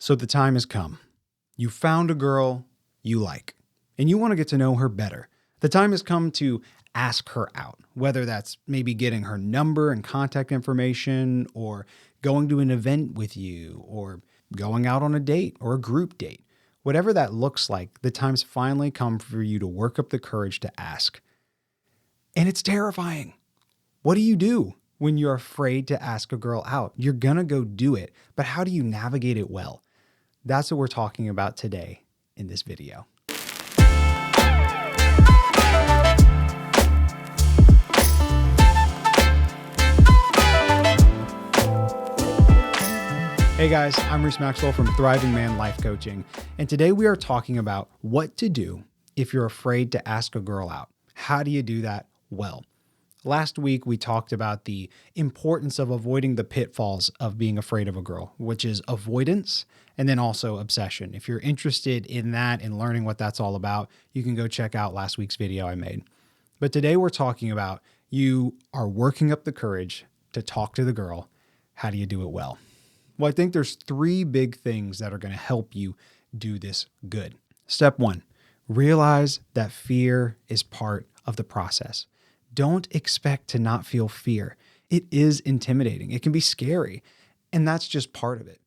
So the time has come. You found a girl you like, and you want to get to know her better. The time has come to ask her out, whether that's maybe getting her number and contact information, or going to an event with you, or going out on a date or a group date. Whatever that looks like, the time's finally come for you to work up the courage to ask. And it's terrifying. What do you do when you're afraid to ask a girl out? You're going to go do it, but how do you navigate it well? That's what we're talking about today in this video. Hey guys, I'm Reese Maxwell from Thriving Man Life Coaching, and today we are talking about what to do if you're afraid to ask a girl out. How do you do that well? Last week, we talked about the importance of avoiding the pitfalls of being afraid of a girl, which is avoidance and then also obsession. If you're interested in that and learning what that's all about, you can go check out last week's video I made. But today we're talking about you are working up the courage to talk to the girl. How do you do it well? Well, I think there's three big things that are going to help you do this good. Step one, realize that fear is part of the process. Don't expect to not feel fear. It is intimidating. It can be scary, and that's just part of it.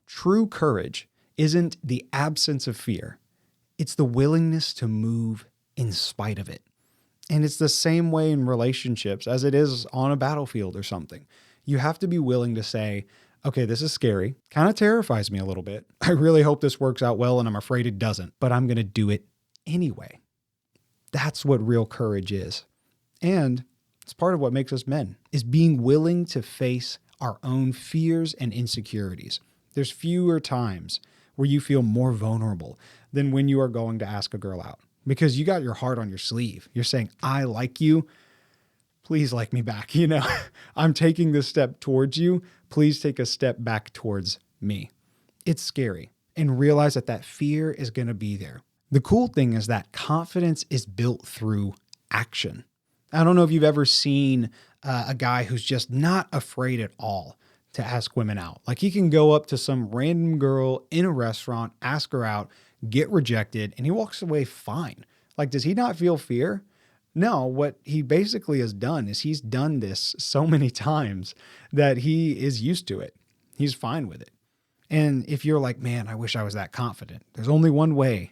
True courage isn't the absence of fear. It's the willingness to move in spite of it. And it's the same way in relationships as it is on a battlefield or something. You have to be willing to say, okay, this is scary, kind of terrifies me a little bit. I really hope this works out well, and I'm afraid it doesn't, but I'm going to do it anyway. That's what real courage is. And it's part of what makes us men, is being willing to face our own fears and insecurities. There's fewer times where you feel more vulnerable than when you are going to ask a girl out, because you got your heart on your sleeve. You're saying, I like you. Please like me back. You know, I'm taking this step towards you. Please take a step back towards me. It's scary, and realize that fear is going to be there. The cool thing is that confidence is built through action. I don't know if you've ever seen a guy who's just not afraid at all to ask women out. Like, he can go up to some random girl in a restaurant, ask her out, get rejected, and he walks away fine. Like, does he not feel fear? No, what he basically has done is he's done this so many times that he is used to it. He's fine with it. And if you're like, man, I wish I was that confident, there's only one way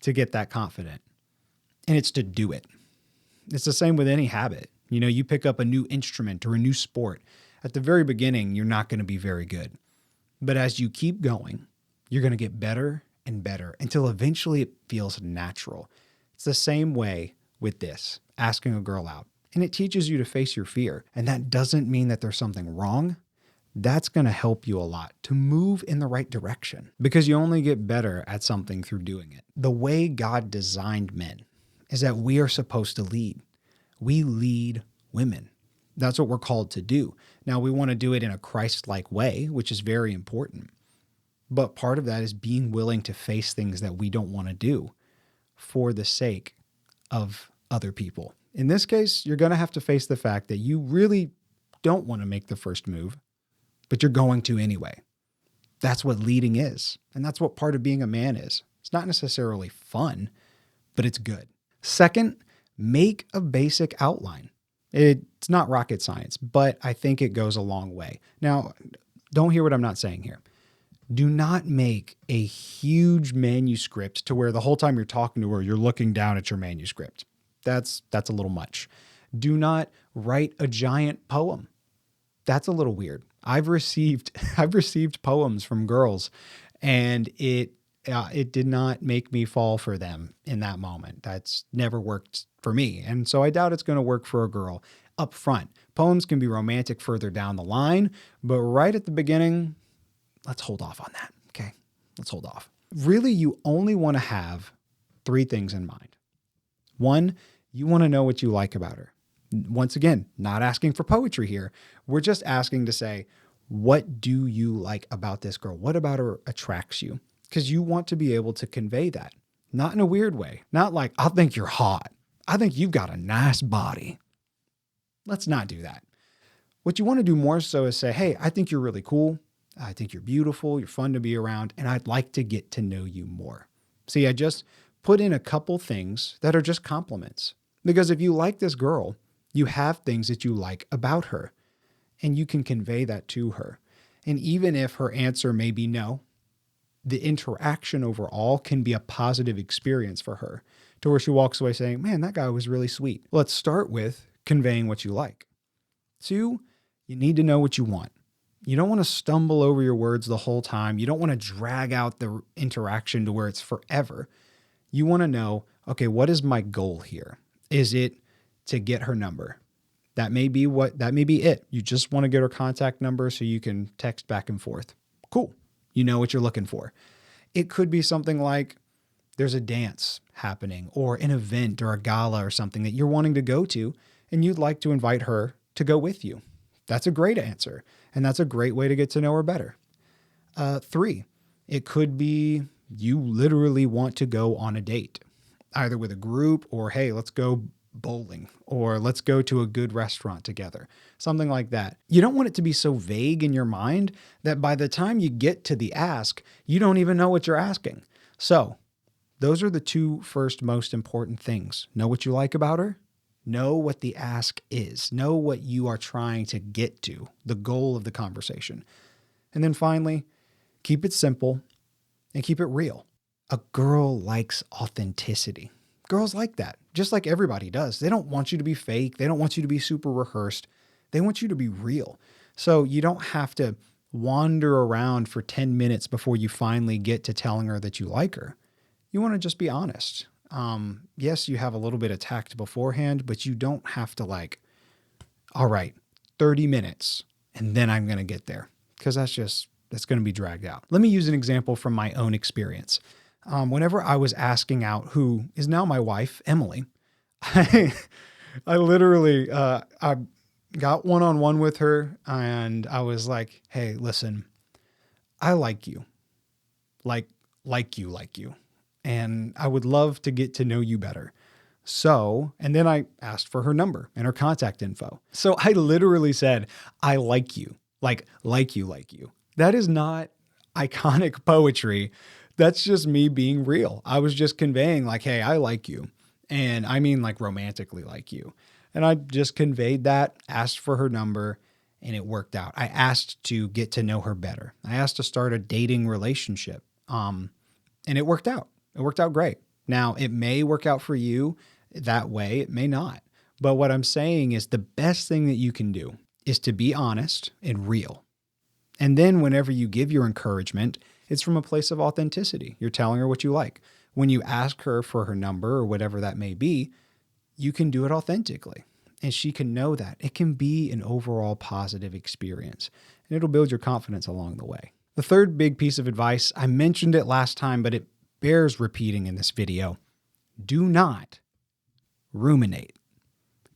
to get that confident, and it's to do it. It's the same with any habit. You know, you pick up a new instrument or a new sport. At the very beginning, you're not going to be very good. But as you keep going, you're going to get better and better until eventually it feels natural. It's the same way with this, asking a girl out. And it teaches you to face your fear. And that doesn't mean that there's something wrong. That's going to help you a lot to move in the right direction, because you only get better at something through doing it. The way God designed men is that we are supposed to lead. We lead women. That's what we're called to do. Now, we want to do it in a Christ-like way, which is very important. But part of that is being willing to face things that we don't want to do for the sake of other people. In this case, you're going to have to face the fact that you really don't want to make the first move, but you're going to anyway. That's what leading is. And that's what part of being a man is. It's not necessarily fun, but it's good. Second, make a basic outline. It's not rocket science, but I think it goes a long way. Now, don't hear what I'm not saying here. Do not make a huge manuscript to where the whole time you're talking to her, you're looking down at your manuscript. That's a little much. Do not write a giant poem. That's a little weird. I've received poems from girls, and it did not make me fall for them in that moment. That's never worked for me. And so I doubt it's going to work for a girl up front. Poems can be romantic further down the line, but right at the beginning, let's hold off on that. Okay. Let's hold off. Really, you only want to have three things in mind. One, you want to know what you like about her. Once again, not asking for poetry here. We're just asking to say, what do you like about this girl? What about her attracts you? Because you want to be able to convey that, not in a weird way. Not like, I think you're hot. I think you've got a nice body. Let's not do that. What you want to do more so is say, hey, I think you're really cool. I think you're beautiful, you're fun to be around, and I'd like to get to know you more. See, I just put in a couple things that are just compliments. Because if you like this girl, you have things that you like about her, and you can convey that to her. And even if her answer may be no, the interaction overall can be a positive experience for her to where she walks away saying, man, that guy was really sweet. Let's start with conveying what you like. 2, you need to know what you want. You don't want to stumble over your words the whole time. You don't want to drag out the interaction to where it's forever. You want to know, okay, what is my goal here? Is it to get her number? That may be it. You just want to get her contact number so you can text back and forth. Cool. You know what you're looking for. It could be something like there's a dance happening or an event or a gala or something that you're wanting to go to, and you'd like to invite her to go with you. That's a great answer, and that's a great way to get to know her better. 3, it could be you literally want to go on a date, either with a group or, hey, let's go bowling or let's go to a good restaurant together, something like that. You don't want it to be so vague in your mind that by the time you get to the ask, you don't even know what you're asking. So those are the 2 first most important things. Know what you like about her. Know what the ask is. Know what you are trying to get to, the goal of the conversation. And then finally, keep it simple and keep it real. A girl likes authenticity. Girls like that, just like everybody does. They don't want you to be fake. They don't want you to be super rehearsed. They want you to be real. So you don't have to wander around for 10 minutes before you finally get to telling her that you like her. You want to just be honest. Yes, you have a little bit of tact beforehand, but you don't have to all right, 30 minutes and then I'm going to get there, because that's going to be dragged out. Let me use an example from my own experience. Whenever I was asking out who is now my wife, Emily, I literally, I got one-on-one with her and I was like, hey, listen, I like you, like you. And I would love to get to know you better. So, and then I asked for her number and her contact info. So I literally said, I like you, like you. That is not iconic poetry. That's just me being real. I was just conveying hey, I like you. And I mean romantically like you. And I just conveyed that, asked for her number, and it worked out. I asked to get to know her better. I asked to start a dating relationship. And it worked out. It worked out great. Now, it may work out for you that way. It may not. But what I'm saying is the best thing that you can do is to be honest and real. And then whenever you give your encouragement, it's from a place of authenticity. You're telling her what you like. When you ask her for her number or whatever that may be, you can do it authentically. And she can know that. It can be an overall positive experience. And it'll build your confidence along the way. The third big piece of advice, I mentioned it last time, but it bears repeating in this video. Do not ruminate.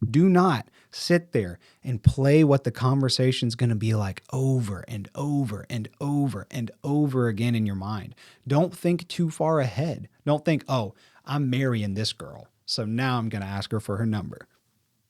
Do not sit there and play what the conversation's going to be like over and over and over and over again in your mind. Don't think too far ahead. Don't think, oh, I'm marrying this girl, so now I'm going to ask her for her number.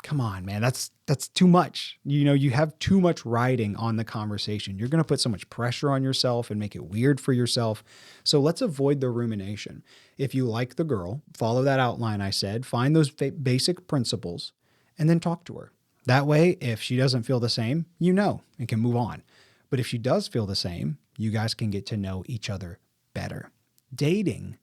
Come on, man. That's too much. You have too much riding on the conversation. You're going to put so much pressure on yourself and make it weird for yourself. So let's avoid the rumination. If you like the girl, follow that outline I said, find those basic principles, and then talk to her. That way, if she doesn't feel the same, and can move on. But if she does feel the same, you guys can get to know each other better. Dating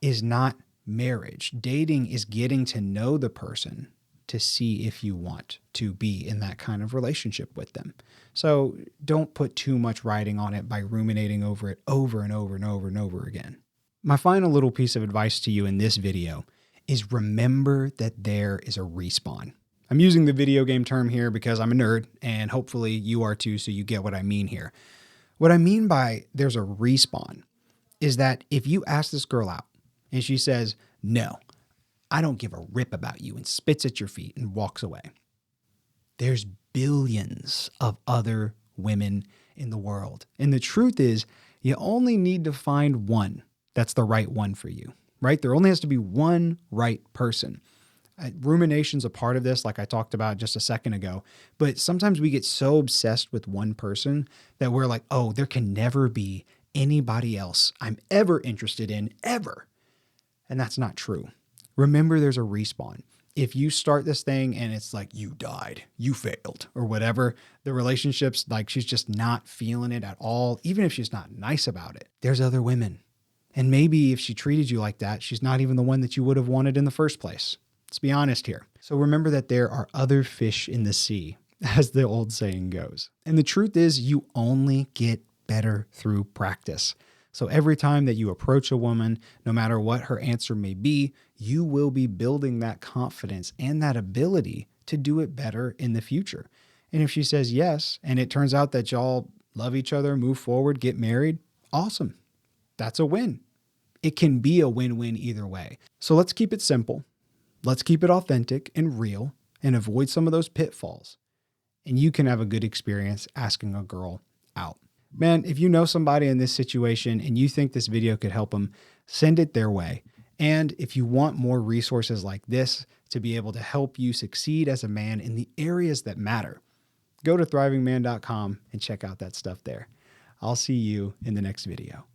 is not marriage. Dating is getting to know the person to see if you want to be in that kind of relationship with them. So don't put too much riding on it by ruminating over it over and over and over and over again. My final little piece of advice to you in this video is remember that there is a respawn. I'm using the video game term here because I'm a nerd, and hopefully you are too, so you get what I mean here. What I mean by there's a respawn is that if you ask this girl out and she says, no, I don't give a rip about you, and spits at your feet and walks away, there's billions of other women in the world. And the truth is, you only need to find one that's the right one for you, right? There only has to be one right person. Rumination's a part of this, like I talked about just a second ago. But sometimes we get so obsessed with one person that we're like, oh, there can never be anybody else I'm ever interested in, ever. And that's not true. Remember, there's a respawn. If you start this thing and it's like, you died, you failed, or whatever, the relationship's like she's just not feeling it at all, even if she's not nice about it, there's other women. And maybe if she treated you like that, she's not even the one that you would have wanted in the first place. Let's be honest here. So remember that there are other fish in the sea, as the old saying goes. And the truth is, you only get better through practice. So every time that you approach a woman, no matter what her answer may be, you will be building that confidence and that ability to do it better in the future. And if she says yes, and it turns out that y'all love each other, move forward, get married, awesome. That's a win. It can be a win-win either way. So let's keep it simple. Let's keep it authentic and real and avoid some of those pitfalls. And you can have a good experience asking a girl out. Man, if you know somebody in this situation and you think this video could help them, send it their way. And if you want more resources like this to be able to help you succeed as a man in the areas that matter, go to thrivingman.com and check out that stuff there. I'll see you in the next video.